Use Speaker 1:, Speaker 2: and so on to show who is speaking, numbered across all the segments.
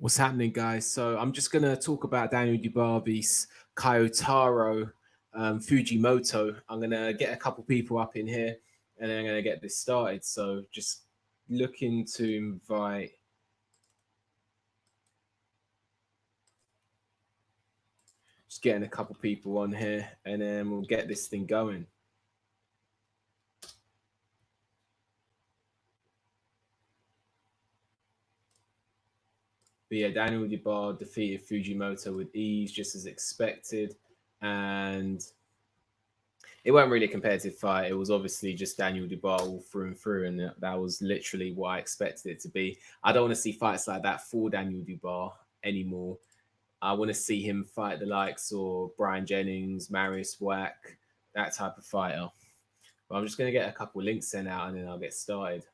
Speaker 1: What's happening, guys? So I'm just going to talk about Daniel Dubois vs. Kyotaro Fujimoto. I'm going to get a couple people up in here and then I'm going to get this started. So just looking to invite... Just getting a couple people on here and then we'll get this thing going. But yeah, Daniel Dubois defeated Fujimoto with ease, just as expected. And it wasn't really a competitive fight. It was obviously just Daniel Dubois all through and through. And that was literally what I expected it to be. I don't want to see fights like that for Daniel Dubois anymore. I want to see him fight the likes of Brian Jennings, Marius Wack, that type of fighter. But I'm just going to get a couple of links sent out and then I'll get started.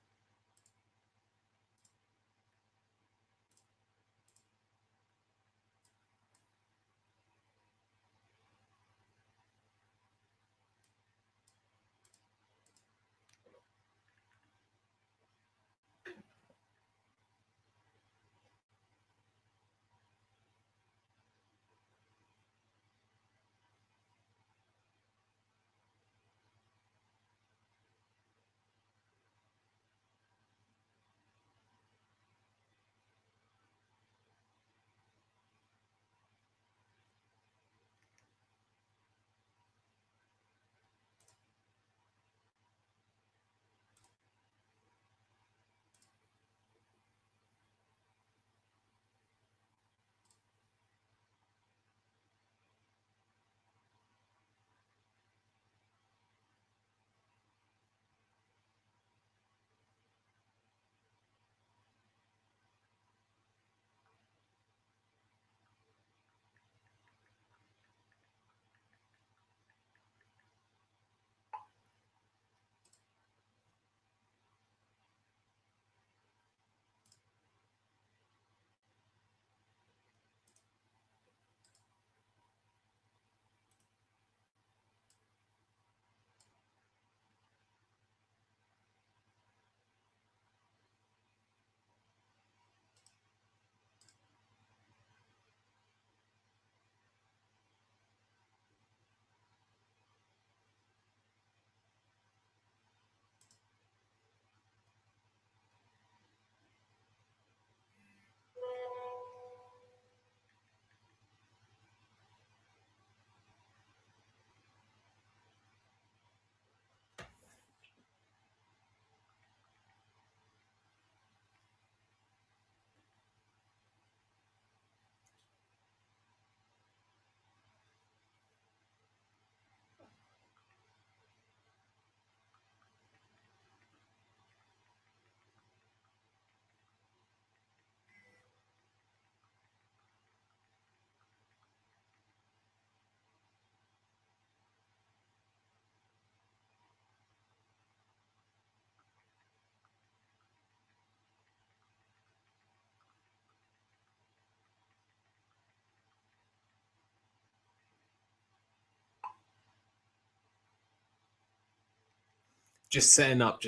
Speaker 1: Just setting up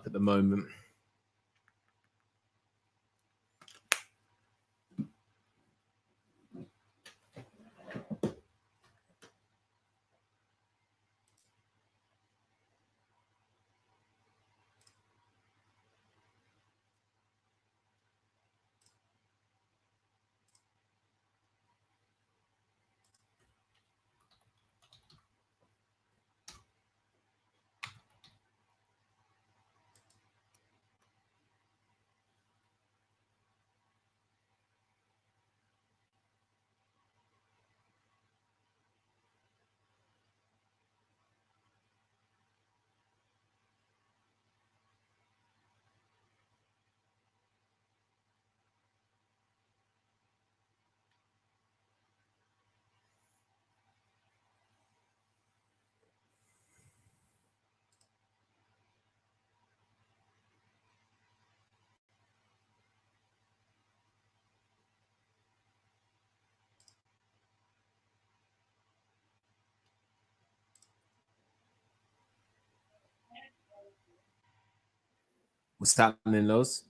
Speaker 1: at the moment. What's happening, Los?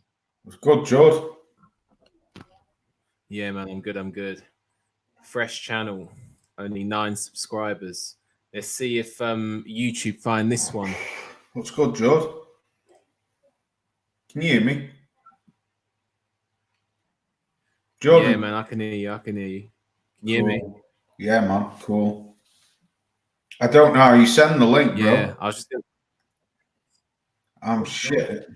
Speaker 2: What's good, George?
Speaker 1: Yeah, man, I'm good. I'm good. Fresh channel, only 9 subscribers. Let's see if YouTube find this one.
Speaker 2: What's good, George? Can you hear me? Jordan?
Speaker 1: Yeah, man, I can hear you. I can hear you. Can you hear me?
Speaker 2: Cool. Yeah, man. Cool. I don't know how you send the link,
Speaker 1: Yeah,
Speaker 2: bro.
Speaker 1: I was just gonna.
Speaker 2: I'm
Speaker 1: What's wrong?
Speaker 2: shit.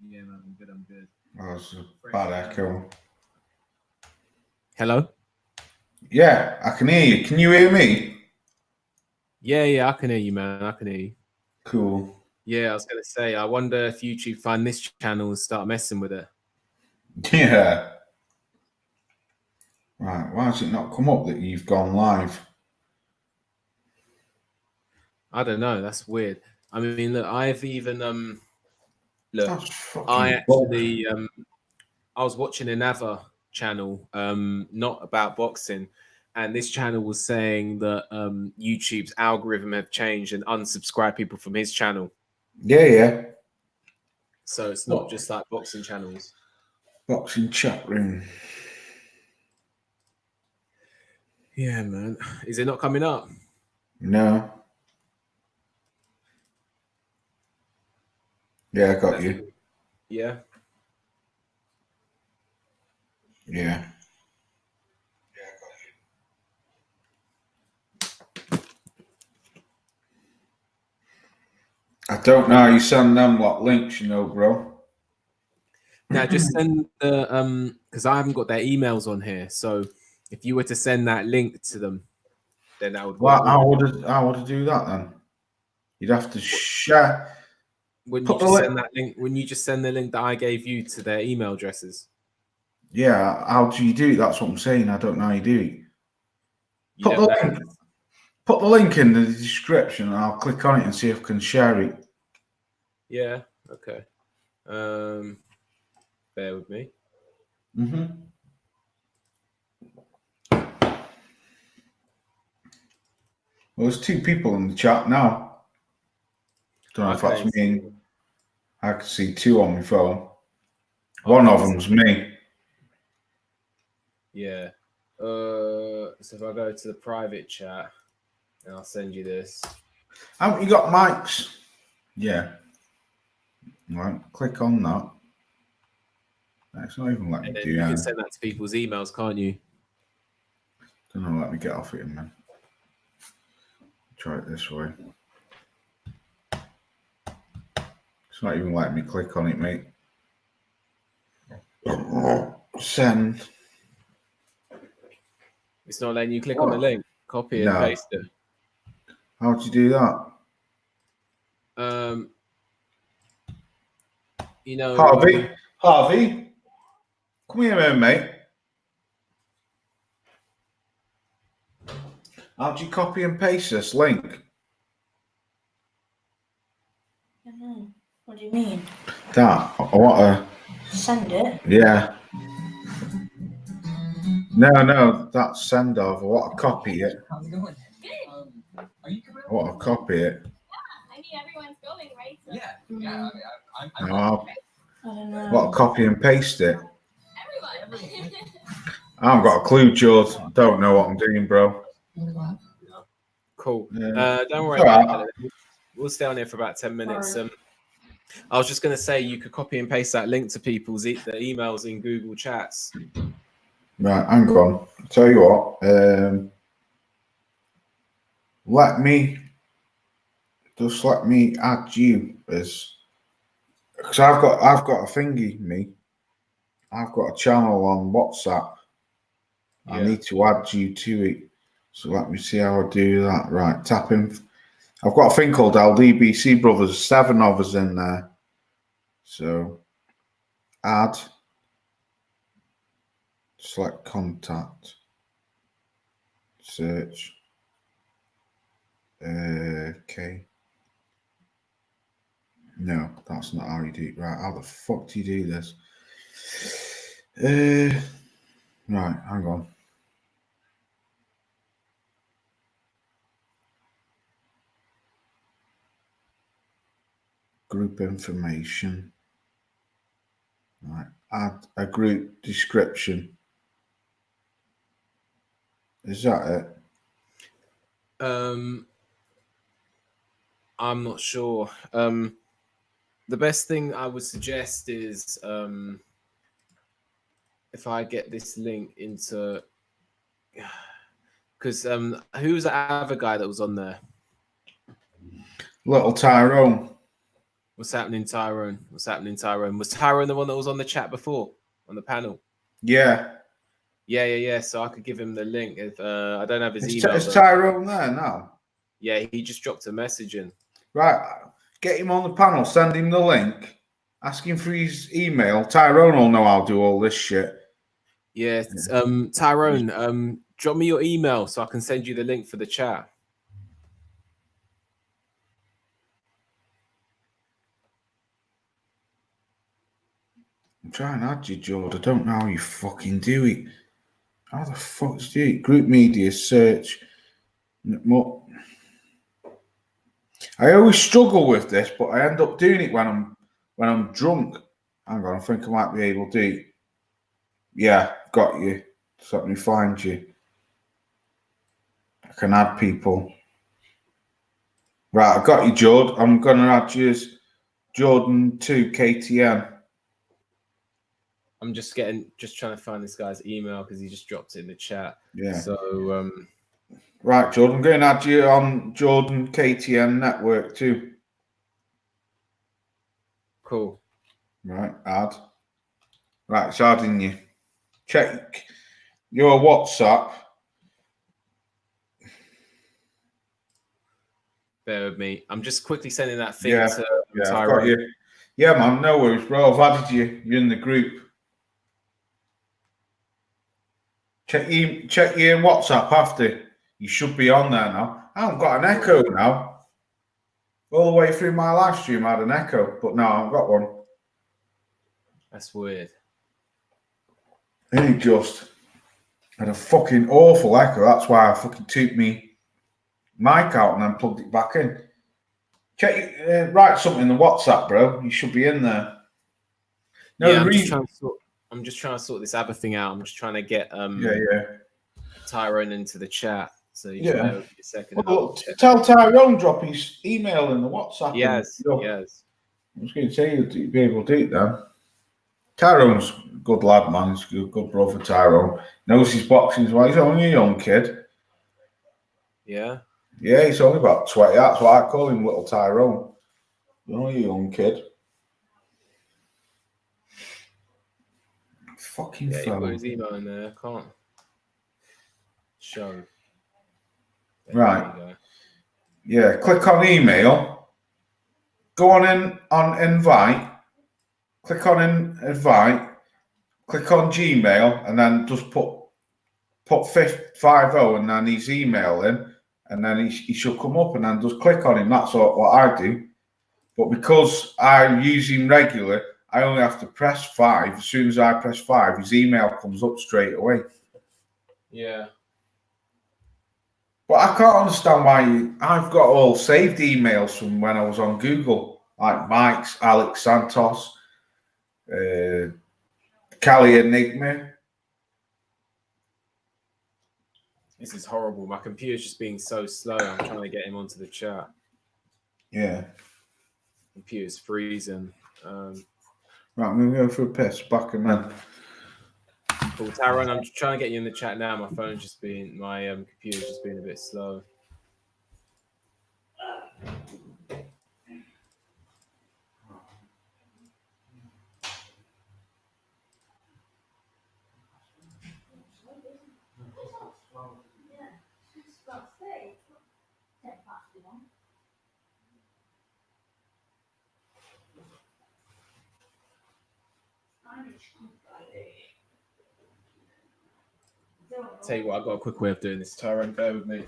Speaker 1: Yeah, man, I'm good. I'm good.
Speaker 2: Oh, it's a
Speaker 1: Fresh
Speaker 2: bad
Speaker 1: channel.
Speaker 2: echo.
Speaker 1: Hello.
Speaker 2: Yeah, I can hear you. Can you hear me?
Speaker 1: Yeah, I can hear you, man. I can hear you.
Speaker 2: Cool.
Speaker 1: Yeah, I was gonna say, I wonder if YouTube find this channel and start messing with it.
Speaker 2: Yeah. Right. Why has it not come up that you've gone live?
Speaker 1: I don't know. That's weird. I mean, look, I've even look,
Speaker 2: That's
Speaker 1: I
Speaker 2: fucking bull.
Speaker 1: actually I was watching another channel, not about boxing, and this channel was saying that YouTube's algorithm have changed and unsubscribe people from his channel.
Speaker 2: Yeah.
Speaker 1: So it's not
Speaker 2: What?
Speaker 1: just like boxing channels.
Speaker 2: Boxing chat room.
Speaker 1: Yeah, man. Is it not coming up?
Speaker 2: No. Yeah, I got
Speaker 1: That's
Speaker 2: you.
Speaker 1: yeah.
Speaker 2: Yeah. I don't know how you send them like links, bro.
Speaker 1: Now just send the because I haven't got their emails on here. So if you were to send that link to them, then that would
Speaker 2: Well,
Speaker 1: work.
Speaker 2: how would I do that then? You'd have to share.
Speaker 1: Wouldn't you
Speaker 2: Put the
Speaker 1: just
Speaker 2: link.
Speaker 1: send that link? Wouldn't you just send the link that I gave you to their email addresses?
Speaker 2: Yeah, how do you do it? That's what I'm saying. I don't know how you do it.
Speaker 1: You
Speaker 2: Put the
Speaker 1: don't know.
Speaker 2: link. Put the link in the description, and I'll click on it and see if I can share it.
Speaker 1: Yeah. Okay. Bear with me.
Speaker 2: Well, there's 2 people in the chat now. Don't know
Speaker 1: I
Speaker 2: if
Speaker 1: can
Speaker 2: that's
Speaker 1: only see.
Speaker 2: me. I can see 2 on my phone.
Speaker 1: I
Speaker 2: One
Speaker 1: can
Speaker 2: of
Speaker 1: only see.
Speaker 2: them's me.
Speaker 1: Yeah. So if I go to the private chat, and I'll send you this.
Speaker 2: Haven't you got mics? Yeah. Right. Click on that. It's not even letting
Speaker 1: And
Speaker 2: me
Speaker 1: then
Speaker 2: do
Speaker 1: you can
Speaker 2: that.
Speaker 1: send that to people's emails, can't you?
Speaker 2: Don't know. Let me get off it, man. Try it this way. It's not even letting me click on it, mate. Send.
Speaker 1: It's not letting you click on the link, copy and
Speaker 2: No.
Speaker 1: paste it.
Speaker 2: How'd you do that?
Speaker 1: You know,
Speaker 2: Harvey, come here, mate. How'd you copy and paste this link?
Speaker 3: I don't know. What do you mean?
Speaker 2: That. I want to.
Speaker 3: Send it?
Speaker 2: Yeah. No, that's send off. I want to copy it.
Speaker 4: How's it going?
Speaker 2: I want to copy it.
Speaker 5: I mean, everyone's going, right? So
Speaker 4: Yeah. I'm
Speaker 2: No,
Speaker 3: I don't know.
Speaker 2: I want to copy and paste it.
Speaker 5: everyone.
Speaker 2: I haven't got a clue, George. Don't know what I'm doing, bro.
Speaker 1: cool.
Speaker 2: Yeah.
Speaker 1: Don't worry
Speaker 2: It's all
Speaker 1: about
Speaker 2: right.
Speaker 1: it. We'll stay on here for about 10 minutes.
Speaker 3: Sorry.
Speaker 1: I was just going to say you could copy and paste that link to people's the emails in Google Chats.
Speaker 2: Right, hang on. I'll tell you what. Let me add you as, because I've got a thingy, me. I've got a channel on WhatsApp.
Speaker 1: Yeah.
Speaker 2: I need to add you to it. So let me see how I do that. Right, tap in. I've got a thing called LDBC Brothers. 7 of us in there. So add. Select contact. Search. Okay. No, that's not how you do it. Right, how the fuck do you do this? Right, hang on. Group information. Right. Add a group description. Is that it?
Speaker 1: I'm not sure. The best thing I would suggest is if I get this link into, because who was the other guy that was on there?
Speaker 2: Little Tyrone.
Speaker 1: What's happening, Tyrone? What's happening, Tyrone? Was Tyrone the one that was on the chat before on the panel?
Speaker 2: Yeah.
Speaker 1: Yeah. So I could give him the link if I don't have his email.
Speaker 2: Is Tyrone there now?
Speaker 1: Yeah, he just dropped a message in.
Speaker 2: Right. Get him on the panel. Send him the link. Ask him for his email. Tyrone will know how to do all this shit.
Speaker 1: Yeah, Tyrone, drop me your email so I can send you the link for the chat.
Speaker 2: I'm trying to add you, George. I don't know how you fucking do it. How the fuck do you do it? Group media search. I always struggle with this, but I end up doing it when I'm drunk. Hang on, I think I might be able to do it. Yeah, got you. So let me find you. I can add people. Right, I got you, Jord. I'm gonna add you as Jordan 2 KTM.
Speaker 1: I'm just trying to find this guy's email because he just dropped it in the chat.
Speaker 2: Yeah.
Speaker 1: So
Speaker 2: right, Jordan, I'm going to add you on Jordan KTM network too.
Speaker 1: Cool.
Speaker 2: Right, add. Right, it's adding you. Check your WhatsApp.
Speaker 1: Bear with me. I'm just quickly sending that thing
Speaker 2: Yeah,
Speaker 1: to
Speaker 2: I've
Speaker 1: Tyrone.
Speaker 2: got you. Yeah, man, no worries, bro. I've added you. You're in the group. Check your WhatsApp after. You should be on there now. I haven't got an echo now. All the way through my live stream, I had an echo, but no, I haven't got one.
Speaker 1: That's weird.
Speaker 2: It just had a fucking awful echo. That's why I fucking took me mic out and then plugged it back in. Check, write something in the WhatsApp, bro. You should be in there. No,
Speaker 1: Yeah, I'm just trying to sort this other thing out. I'm just trying to get Tyrone into the chat. So you just bear with me a second.
Speaker 2: Well, tell Tyrone drop his email in the WhatsApp.
Speaker 1: Yes.
Speaker 2: I was going to say you'd be able to do it then. Tyrone's a good lad, man. He's a good brother, Tyrone. Knows his boxing as well. He's only a young kid.
Speaker 1: Yeah?
Speaker 2: Yeah, he's only about 20. That's why I call him Little Tyrone. He's only a young kid. Fucking
Speaker 1: Yeah,
Speaker 2: phone.
Speaker 1: he put his email in there. I can't show.
Speaker 2: Right. Yeah, click on email. Go on invite. Click on invite. Click on Gmail and then just put 50 and then his email in, and then he should come up, and then just click on him. That's what I do. But because I use him regularly, I only have to press 5. As soon as I press 5, his email comes up straight away.
Speaker 1: Yeah.
Speaker 2: But I can't understand why I've got all saved emails from when I was on Google, like Mike's, Alex Santos, Cali Enigma.
Speaker 1: This is horrible. My computer's just being so slow. I'm trying to get him onto the chat.
Speaker 2: Yeah.
Speaker 1: Computer's freezing.
Speaker 2: Right, I'm going to go for a piss back and then.
Speaker 1: Cool, Tyrone, I'm trying to get you in the chat now. My computer's just being a bit slow. Tell you what, I've got a quick way of doing this. Tyrone, bear with me.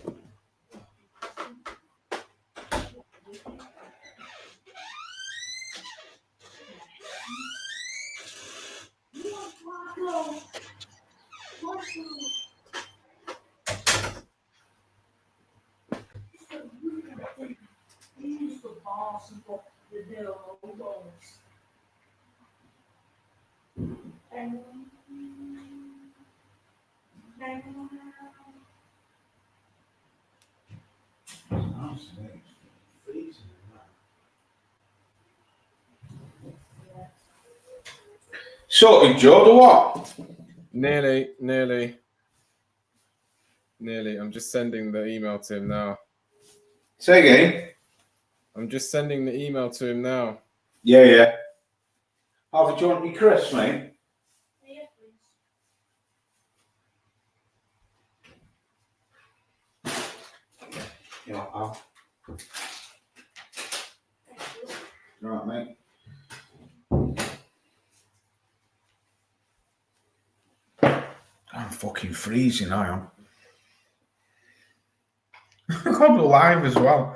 Speaker 2: Sorted, Joe, or what?
Speaker 1: Nearly. I'm just sending the email to him now.
Speaker 2: Say again.
Speaker 1: I'm just sending the email to him now.
Speaker 2: Yeah. Harvey, do you want me crisp, mate?
Speaker 3: Yes, please.
Speaker 2: Yeah, Al. Right, mate. I'm fucking freezing, I am. I've got the live as well.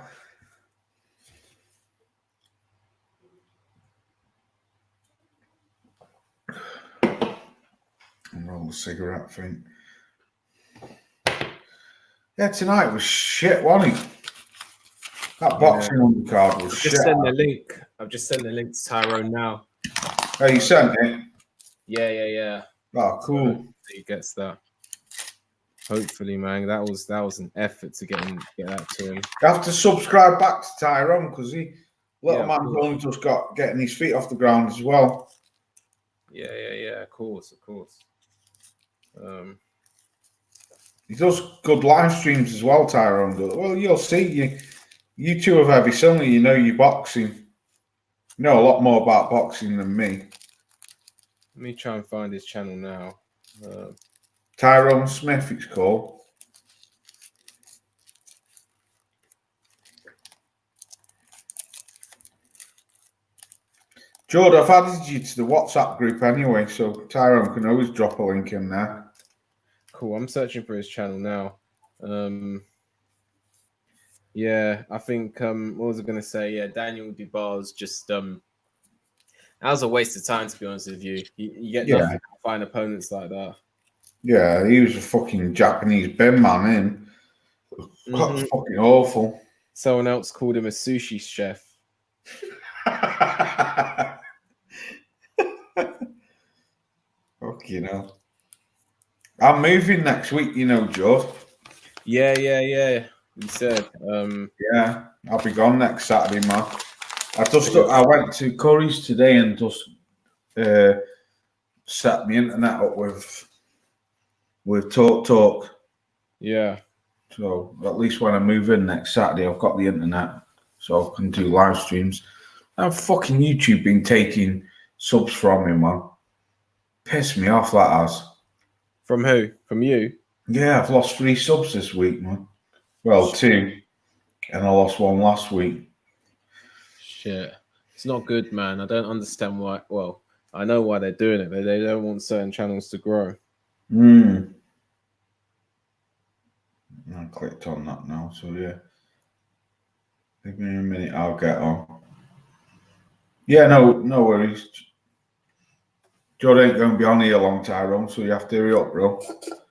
Speaker 2: And roll a cigarette thing. Yeah, tonight was shit, wasn't it? That boxing undercard was shit.
Speaker 1: I've just sent the link to Tyrone now.
Speaker 2: Oh, you sent it?
Speaker 1: Yeah.
Speaker 2: Oh, cool.
Speaker 1: He gets that. Hopefully, man. That was an effort to get that to him.
Speaker 2: You have to subscribe back to Tyrone because little
Speaker 1: Yeah,
Speaker 2: man's only just got getting his feet off the ground as well.
Speaker 1: Yeah. Of course.
Speaker 2: He does good live streams as well, Tyrone does. Well, you'll see. You two have heavy suddenly, you know your boxing. You know a lot more about boxing than me.
Speaker 1: Let me try and find his channel now.
Speaker 2: Tyrone Smith, it's called. Jordan, I've added you to the WhatsApp group anyway, so Tyrone can always drop a link in there.
Speaker 1: Cool. I'm searching for his channel now. Yeah, I think what was I gonna say? Yeah, Daniel Dubois just that was a waste of time, to be honest with you. You get nothing to find opponents like that.
Speaker 2: Yeah, he was a fucking Japanese bin man in. That's fucking awful.
Speaker 1: Someone else called him a sushi chef.
Speaker 2: Fuck, you know. I'm moving next week, you know, Joe.
Speaker 1: Yeah. You said.
Speaker 2: Yeah, I'll be gone next Saturday, man. I went to Curry's today and just set my internet up with Talk.
Speaker 1: Yeah.
Speaker 2: So at least when I move in next Saturday, I've got the internet, so I can do live streams. And fucking YouTube been taking subs from me, man. Pissed me off, that has.
Speaker 1: From who? From you?
Speaker 2: Yeah, I've lost 3 subs this week, man. Well, 2, and I lost 1 last week.
Speaker 1: Shit. It's not good, man. I don't understand why. Well, I know why they're doing it, but they don't want certain channels to grow.
Speaker 2: I clicked on that now, so yeah. Give me a minute, I'll get on. Yeah, no worries. Joe ain't going to be on here long, Tyrone, so you have to hurry up, bro.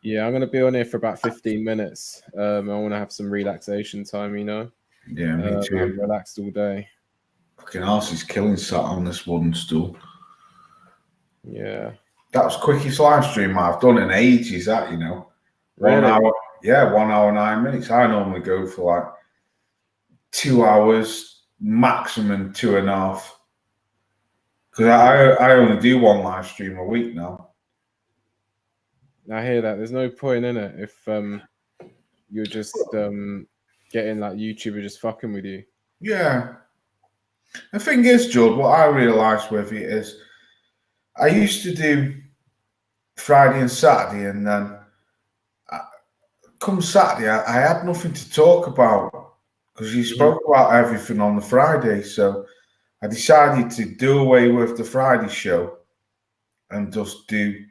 Speaker 1: Yeah, I'm going to be on here for about 15 minutes. I want to have some relaxation time, you know?
Speaker 2: Yeah, me too.
Speaker 1: I'm relaxed all day.
Speaker 2: Fucking arse is killing sat on this wooden stool.
Speaker 1: Yeah.
Speaker 2: That was quickest live stream I've done in ages, that, you know.
Speaker 1: Really?
Speaker 2: 1 hour. Yeah, 1 hour, 9 minutes. I normally go for like 2 hours, maximum 2.5. Because I only do 1 live stream a week now.
Speaker 1: I hear that. There's no point in it if you're just getting like YouTuber just fucking with you.
Speaker 2: Yeah. The thing is, Judd, what I realised with it is I used to do Friday and Saturday, and then come Saturday, I had nothing to talk about because you spoke about everything on the Friday. So I decided to do away with the Friday show and just do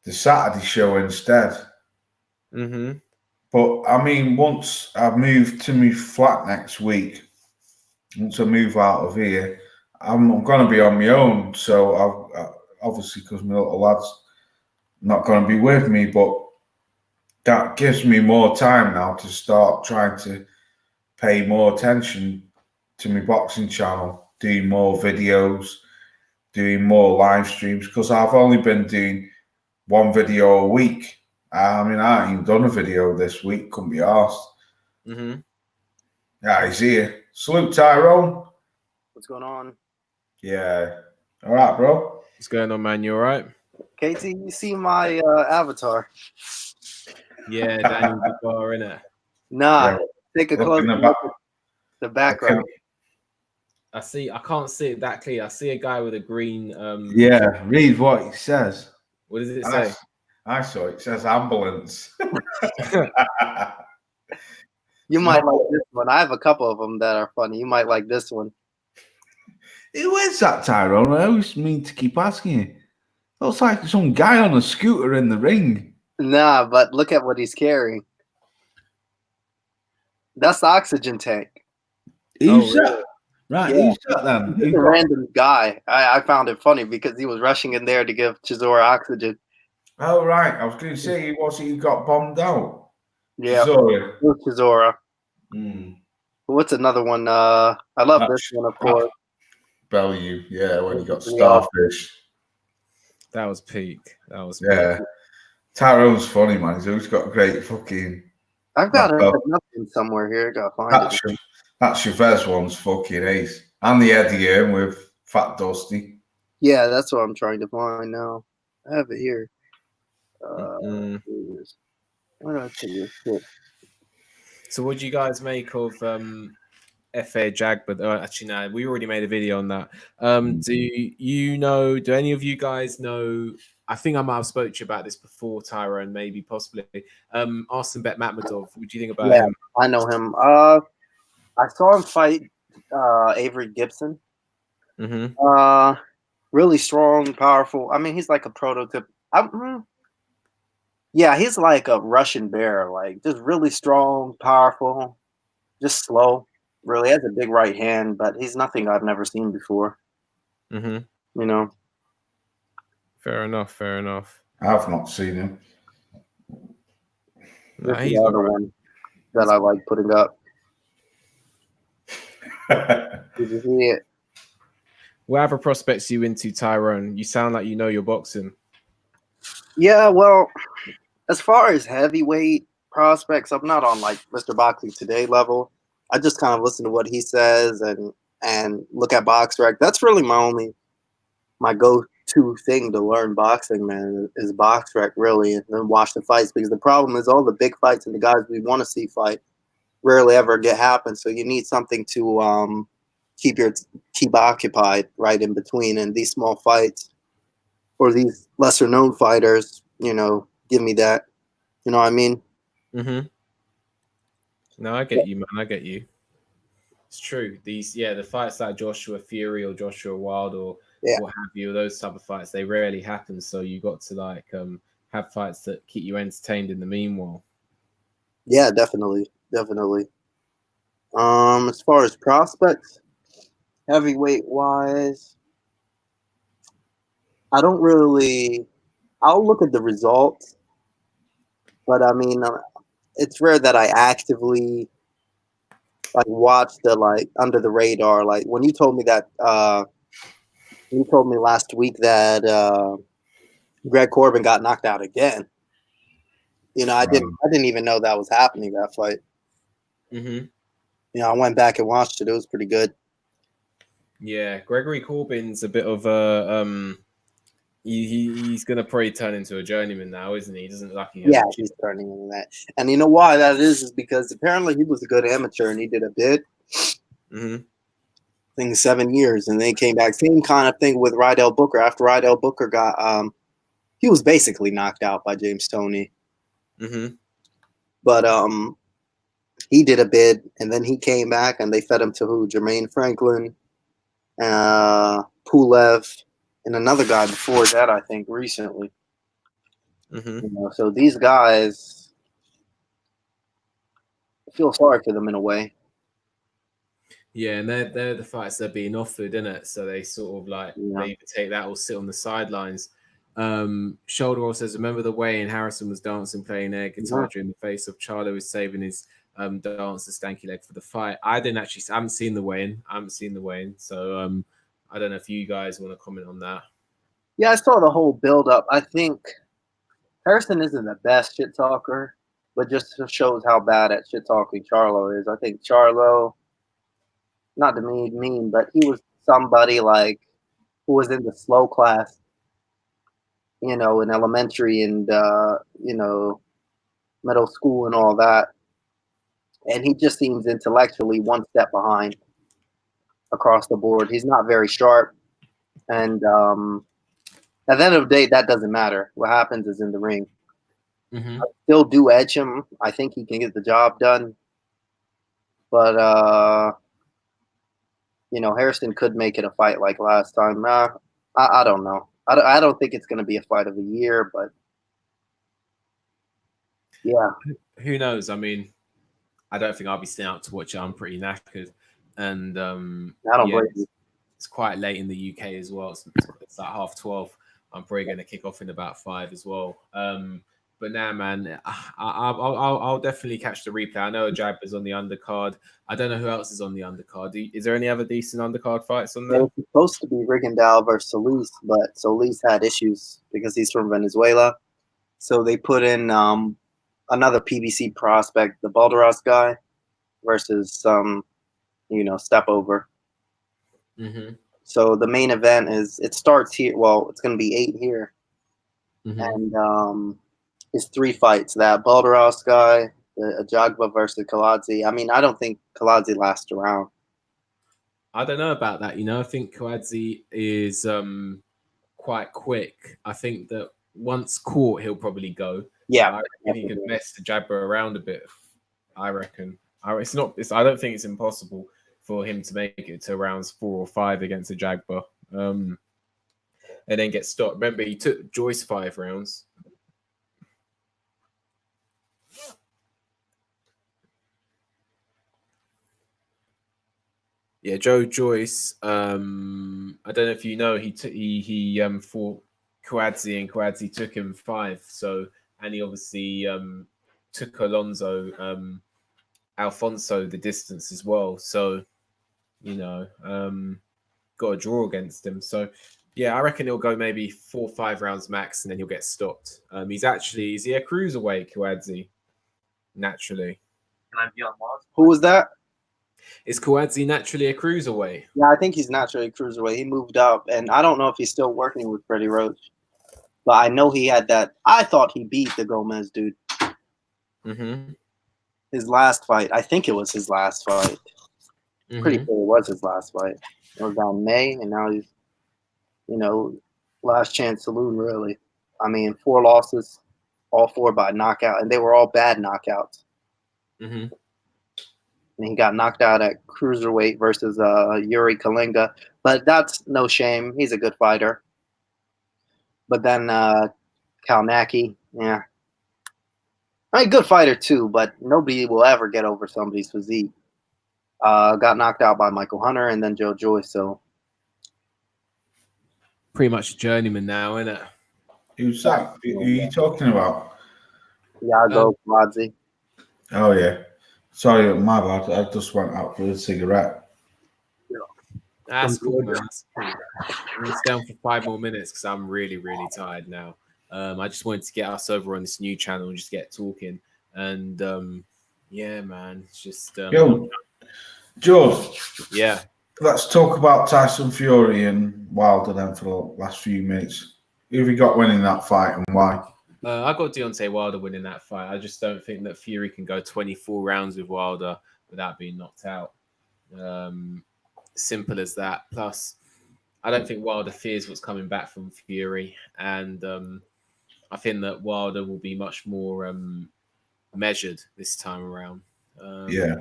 Speaker 2: the Saturday show instead.
Speaker 1: Mm-hmm.
Speaker 2: But I mean, once I move to my flat next week, once I move out of here, I'm going to be on my own. So obviously, because my little lad's not going to be with me, but that gives me more time now to start trying to pay more attention to my boxing channel, do more videos, doing more live streams because I've only been doing one video a week. I mean, I ain't even done a video this week. Couldn't be arsed.
Speaker 1: Mm-hmm.
Speaker 2: Yeah, he's here. Salute, Tyrone.
Speaker 6: What's going on?
Speaker 2: Yeah. All right, bro.
Speaker 1: What's going on, man? You all right?
Speaker 6: KT, you see my avatar?
Speaker 1: Yeah, Daniel Dubois, innit?
Speaker 6: Nah,
Speaker 2: Yeah,
Speaker 6: take a
Speaker 2: look
Speaker 6: close
Speaker 2: in the
Speaker 6: look
Speaker 2: back.
Speaker 6: at the background.
Speaker 1: I can't see it that clear. I see a guy with a green.
Speaker 2: Yeah, read what it says.
Speaker 1: What does it say?
Speaker 2: I saw it. It says ambulance.
Speaker 6: You might like this one. I have a couple of them that are funny. You might like this one.
Speaker 2: Who is that, Tyrone? I always mean to keep asking you. Looks like some guy on a scooter in the ring.
Speaker 6: Nah, but look at what he's carrying. That's the oxygen tank.
Speaker 2: Who's
Speaker 1: really?
Speaker 2: that? Right,
Speaker 6: Yeah.
Speaker 2: who's that then?
Speaker 6: He's a random guy. I found it funny because he was rushing in there to give Chisora oxygen.
Speaker 2: Oh, right. I was going to say, he got bombed out?
Speaker 6: Yeah,
Speaker 2: Sorry.
Speaker 6: Chisora.
Speaker 2: Mm.
Speaker 6: What's another one? I love this one, of course.
Speaker 2: Bellew, yeah, when he got
Speaker 6: Yeah.
Speaker 2: starfish.
Speaker 1: That was peak. That was
Speaker 2: Yeah.
Speaker 1: peak.
Speaker 2: Tyrone's funny, man. He's always got great fucking.
Speaker 6: I've got
Speaker 2: Well,
Speaker 6: nothing somewhere here. Gotta find it.
Speaker 2: That Chavez one's fucking ace. And the Eddie Hearn with Fat Dusty.
Speaker 6: Yeah, that's what I'm trying to find now. I have it here.
Speaker 1: Mm.
Speaker 6: Where did I put this shit?
Speaker 1: So, what do you guys make of FA Jag? But actually, no, we already made a video on that. Do you know? Do any of you guys know? I think I might have spoke to you about this before, Tyrone, maybe possibly. Arsene Bet Matmadov. What do you think about him?
Speaker 6: I know him. I saw him fight Avery Gibson.
Speaker 1: Mm-hmm.
Speaker 6: Really strong, powerful. I mean, he's like a prototype. Yeah, he's like a Russian bear, like just really strong, powerful, just slow. Really has a big right hand, but he's nothing I've never seen before.
Speaker 1: Mm-hmm.
Speaker 6: You know.
Speaker 1: Fair enough. Fair enough.
Speaker 2: I've not seen him.
Speaker 1: Nah,
Speaker 6: This is
Speaker 1: he's
Speaker 6: the other
Speaker 1: all right.
Speaker 6: one that I like putting up. Did you see it?
Speaker 1: Whatever prospects you into, Tyrone, you sound like you know your boxing.
Speaker 6: Yeah, well, as far as heavyweight prospects, I'm not on like Mr. Boxing Today level. I just kind of listen to what he says and look at BoxRec. That's really my go-to thing to learn boxing, man, is BoxRec really, and then watch the fights, because the problem is all the big fights and the guys we want to see fight rarely ever happen. So you need something to keep occupied right in between, and these small fights or these lesser known fighters, give me that. You know what I mean?
Speaker 1: Mm-hmm. No, I get you, man. I get you. It's true. The fights like Joshua Fury or Joshua Wild or what have you, those type of fights, they rarely happen. So you got to have fights that keep you entertained in the meanwhile.
Speaker 6: Yeah, definitely. As far as prospects, heavyweight wise, I don't really. I'll look at the results, but I mean, it's rare that I actively watch the under the radar. Like when you told me that, you told me last week that Greg Corbin got knocked out again. I didn't even know that was happening, that fight.
Speaker 1: Mm-hmm.
Speaker 6: I went back and watched it. It was pretty good.
Speaker 1: Yeah, Gregory Corbin's a bit of a he's gonna probably turn into a journeyman now, isn't he? He doesn't like him.
Speaker 6: Yeah, he's turning into that. And you know why that is because apparently he was a good amateur and he did a bid.
Speaker 1: Mm-hmm.
Speaker 6: I think 7 years, and then he came back. Same kind of thing with Rydell Booker. After Rydell Booker got he was basically knocked out by James Toney.
Speaker 1: Mm-hmm.
Speaker 6: But he did a bid, and then he came back, and they fed him to who? Jermaine Franklin, Pulev, and another guy before that, I think, recently.
Speaker 1: Mm-hmm.
Speaker 6: So these guys, I feel sorry for them in a way.
Speaker 1: Yeah, and they're the fights they're being offered, isn't it? So they sort of they either take that or sit on the sidelines. Shoulder Roll says, remember the way in Harrison was dancing, playing air guitar during the face of Charlo was saving his dance, the stanky leg for the fight. I haven't seen the weigh-in. So I don't know if you guys want to comment on that.
Speaker 6: Yeah, I saw the whole build up. I think Harrison isn't the best shit talker, but just shows how bad at shit talking Charlo is. I think Charlo, not to be mean, but he was somebody like who was in the slow class, you know, in elementary and you know, middle school and all that. And he just seems intellectually one step behind across the board. He's not very sharp. And at the end of the day, that doesn't matter. What happens is in the ring.
Speaker 1: Mm-hmm.
Speaker 6: Still do edge him. I think he can get the job done. But you know, Harrison could make it a fight like last time. I don't know. I don't think it's going to be a fight of the year, but yeah.
Speaker 1: Who knows? I mean, I don't think I'll be staying out to watch it. I'm pretty knackered, and
Speaker 6: I don't blame you.
Speaker 1: it's quite late in the UK as well. It's like 12:30. I'm probably going to kick off in about 5 as well. But now, man, I'll definitely catch the replay. I know Jabba's on the undercard. I don't know who else is on the undercard. Is there any other decent undercard fights on
Speaker 6: It
Speaker 1: there?
Speaker 6: was supposed to be Rigondeaux versus Solis, but Solis had issues because he's from Venezuela. So they put in another PBC prospect, the Balderas guy, versus some, you know, step over.
Speaker 1: Mm-hmm.
Speaker 6: So the main event it starts here. Well, it's going to be 8 here,
Speaker 1: Mm-hmm.
Speaker 6: and it's 3 fights. That Balderas guy, the Ajagba versus Kaladze. I mean, I don't think Kaladze lasts around.
Speaker 1: I don't know about that. I think Kwadzi is quite quick. I think that once caught, he'll probably go.
Speaker 6: Yeah,
Speaker 1: I reckon he could mess the Jabba around a bit. I reckon. It's not. I don't think it's impossible for him to make it to rounds 4 or 5 against the Jagba, and then get stopped. Remember, he took Joyce 5 rounds. Yeah, Joe Joyce. I don't know if you know, he fought Kwadzi, and Kwadzi took him 5. So, and he obviously took Alfonso the distance as well. So, got a draw against him. So, yeah, I reckon he'll go maybe 4 or 5 rounds max, and then he'll get stopped. Is he a cruiserweight, Kwadzi? Naturally.
Speaker 7: Can I be on Mars?
Speaker 6: Who was that?
Speaker 1: Is Kwadzi naturally a cruiserweight?
Speaker 6: Yeah, I think he's naturally a cruiserweight. He moved up, and I don't know if he's still working with Freddie Roach, but I know he had that. I thought he beat the Gomez dude.
Speaker 1: Mm-hmm.
Speaker 6: His last fight. I think it was his last fight. Pretty sure it was his last fight. It was on May, and now he's, last chance saloon, really. I mean, 4 losses, all 4 by knockout, and they were all bad knockouts.
Speaker 1: Mm-hmm.
Speaker 6: And he got knocked out at cruiserweight versus Yuri Kalinga, but that's no shame. He's a good fighter. But then Kalnacki, yeah. I mean, good fighter too, but nobody will ever get over somebody's physique. Got knocked out by Michael Hunter and then Joe Joyce, so.
Speaker 1: Pretty much a journeyman now, isn't it?
Speaker 2: Who's that? Who are you talking about?
Speaker 6: Iago Kwadzi.
Speaker 2: Oh, yeah. Sorry, my bad. I just went out for a cigarette.
Speaker 1: That's cool, man. I'm going to stay on for 5 more minutes because I'm really, really tired now. I just wanted to get us over on this new channel and just get talking. And yeah, man, it's just.
Speaker 2: Yo, George.
Speaker 1: Yeah.
Speaker 2: Let's talk about Tyson Fury and Wilder then for the last few minutes. Who have you got winning that fight and why?
Speaker 1: I got Deontay Wilder winning that fight. I just don't think that Fury can go 24 rounds with Wilder without being knocked out. Simple as that. Plus, I don't think Wilder fears what's coming back from Fury, and I think that Wilder will be much more measured this time around.
Speaker 2: Yeah.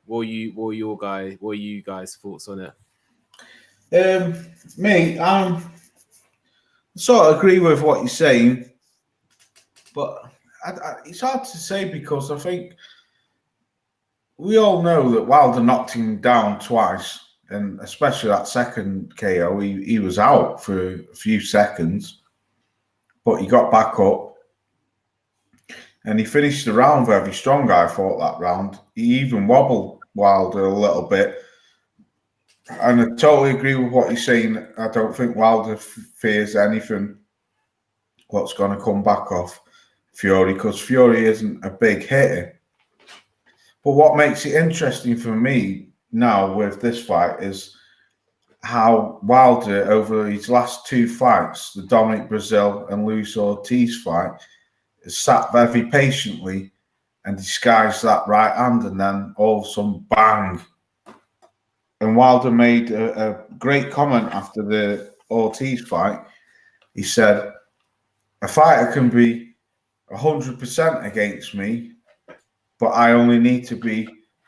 Speaker 1: What are you guys' thoughts on it?
Speaker 2: Me, I sort of agree with what you're saying, but it's hard to say because I think we all know that Wilder knocked him down twice, and especially that second KO, he was out for a few seconds, but he got back up and he finished the round very strong. I thought that round he even wobbled Wilder a little bit, And I totally agree with what you're saying. I don't think Wilder fears anything what's going to come back off Fury, because Fury isn't a big hitter. But what makes it interesting for me now with this fight is how Wilder, over his last two fights, the Dominic Brazil and Luis Ortiz fight, has sat very patiently and disguised that right hand, and then all of a sudden, bang. And Wilder made a great comment after the Ortiz fight. He said, a fighter can be 100% against me, but I only need to be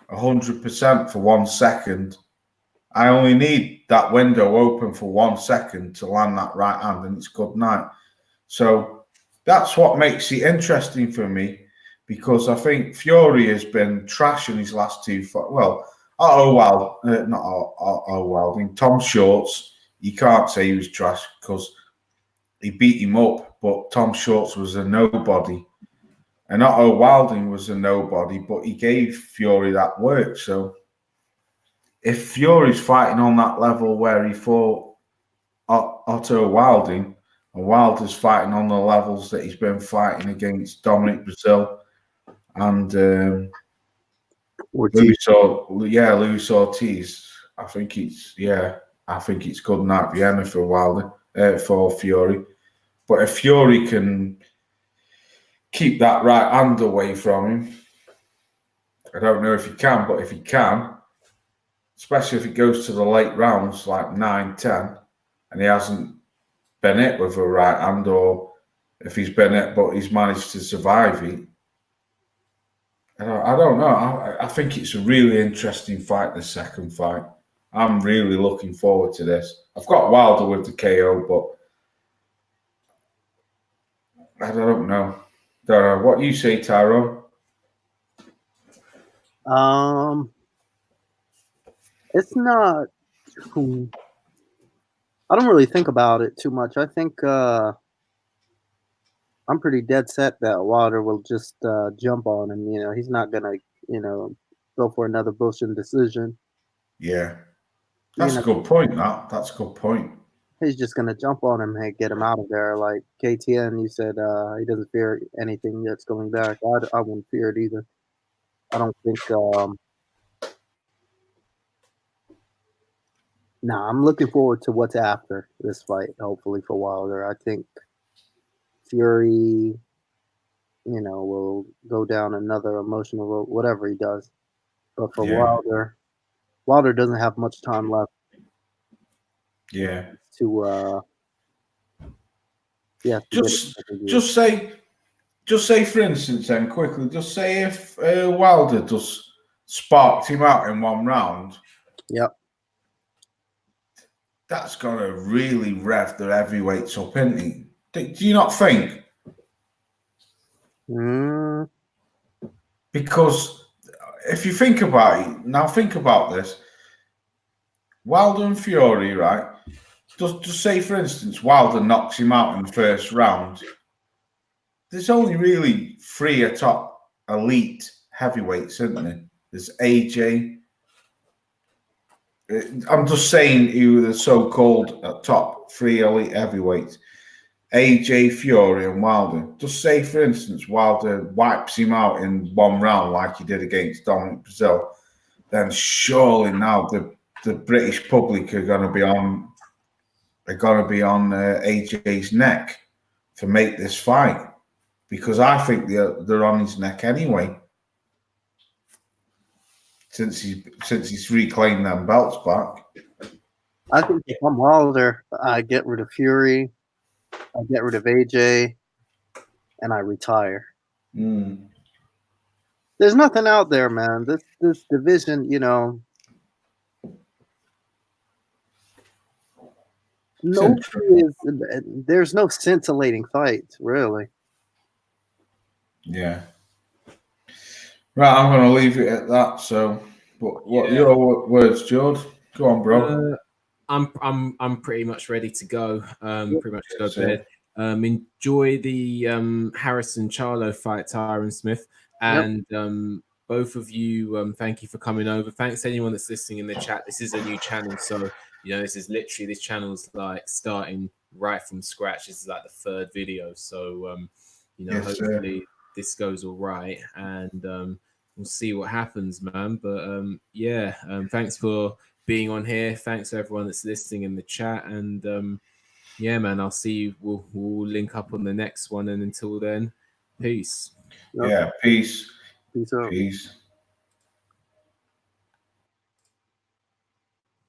Speaker 2: 100% for 1 second. I only need that window open for 1 second to land that right hand, and it's good night. So that's what makes it interesting for me, because I think Fury has been trash in his last two fights. Well, Wilding, Tom Shorts, you can't say he was trash because he beat him up, but Tom Shorts was a nobody. And Otto Wilding was a nobody, but he gave Fury that work. So if Fury's fighting on that level where he fought Otto Wilding, and Wilder's fighting on the levels that he's been fighting against Dominic Brazil and Luis Ortiz, I think it's good night Vienna for Wilder, for Fury. But if Fury can keep that right hand away from him, I don't know if he can, but if he can, especially if it goes to the late rounds like 9, 10, and he hasn't been hit with a right hand, or if he's been hit but he's managed to survive it, I don't know. I think it's a really interesting fight, the second fight. I'm really looking forward to this. I've got Wilder with the KO, but I don't know. What you say, Tyrone?
Speaker 6: It's not. I don't really think about it too much. I think I'm pretty dead set that Wilder will just jump on him. You know, he's not gonna, go for another bullshit decision.
Speaker 2: Yeah, that's a good point. That's a good point.
Speaker 6: He's just gonna jump on him and get him out of there. Like KTN, you said he doesn't fear anything that's going back. I wouldn't fear it either. I don't think. I'm looking forward to what's after this fight. Hopefully for Wilder, I think Fury, will go down another emotional road, whatever he does. But for Wilder doesn't have much time left.
Speaker 2: Yeah.
Speaker 6: To
Speaker 2: just say for instance, then quickly, just say if Wilder just sparked him out in one round.
Speaker 6: Yep.
Speaker 2: That's gonna really rev the heavyweights up, isn't it? Do you not think? Because if you think about it, now think about this. Wilder and Fury, right? Just say, for instance, Wilder knocks him out in the first round. There's only really 3 atop elite heavyweights, isn't there? There's AJ. I'm just saying who the so-called top 3 elite heavyweights. AJ, Fury, and Wilder. Just say, for instance, Wilder wipes him out in one round like he did against Dominic Brazil. Then surely now the British public are going to be on AJ's neck to make this fight, because I think they're on his neck anyway. Since he's reclaimed them belts back.
Speaker 6: I think if I'm Wilder, I get rid of Fury, I get rid of AJ, and I retire. There's nothing out there, man. This division, there's no scintillating fights, really.
Speaker 2: Yeah. Right, I'm going to leave it at that. So, what your words, George? Go on, bro.
Speaker 1: I'm pretty much ready to go. Pretty much to go to bed. Enjoy the Harrison Charlo fight, Tyron Smith, and both of you, thank you for coming over. Thanks to anyone that's listening in the chat. This is a new channel, so this is literally, this channel's like starting right from scratch. This is like the third video, so
Speaker 2: Yes,
Speaker 1: hopefully this goes all right, and we'll see what happens, man. But thanks for being on here. Thanks to everyone that's listening in the chat, and yeah, man, I'll see you. We'll link up on the next one, and until then, peace.
Speaker 6: Yep.
Speaker 2: Yeah, peace.
Speaker 6: Peace out.
Speaker 2: Peace.